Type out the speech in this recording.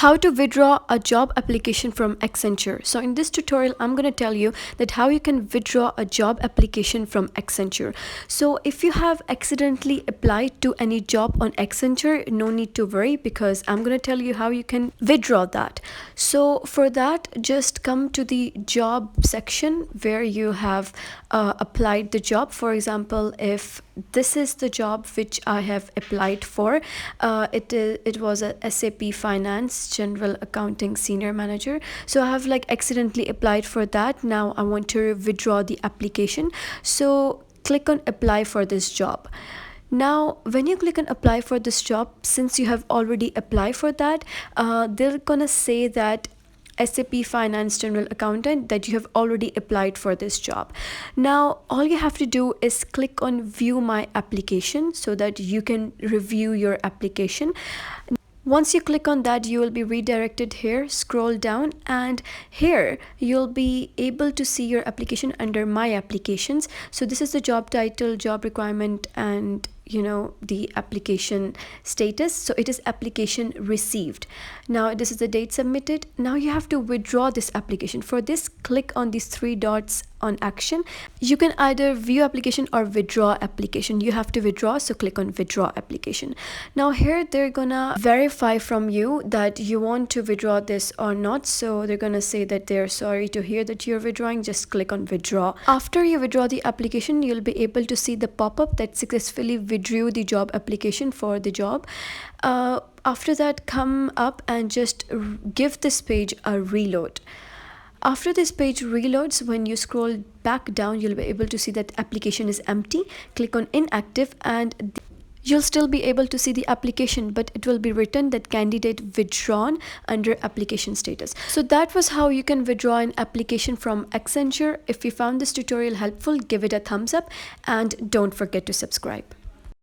How to withdraw a job application from Accenture. So in this tutorial, I'm going to tell you that how you can withdraw a job application from Accenture. So if you have accidentally applied to any job on Accenture, no need to worry, because I'm going to tell you how you can withdraw that. So for that, just come to the job section where you have applied the job. For example, if this is the job which I have applied for, it was a SAP Finance General Accounting Senior Manager. So I have accidentally applied for that. Now I want to withdraw the application. So click on apply for this job. Now when you click on apply for this job, since you have already applied for that, they're gonna say that SAP Finance General Accountant, that you have already applied for this job. Now all you have to do is click on view my application so that you can review your application. Once you click on that, you will be redirected here. Scroll down, and here you'll be able to see your application under my applications. So this is the job title, job requirement, and the application status. So it is application received. Now this is the date submitted. Now you have to withdraw this application. For this, click on these three dots on action. You can either view application or withdraw application. You have to withdraw, so click on withdraw application. Now here they're gonna verify from you that you want to withdraw this or not. So they're gonna say that they're sorry to hear that you're withdrawing. Just click on withdraw. After you withdraw the application, you'll be able to see the pop-up that successfully withdrew the job application for the job. After that, come up and just give this page a reload. After this page reloads, when you scroll back down, you'll be able to see that application is empty. Click on inactive, and you'll still be able to see the application, but it will be written that candidate withdrawn under application status. So that was how you can withdraw an application from Accenture. If you found this tutorial helpful, give it a thumbs up and don't forget to subscribe.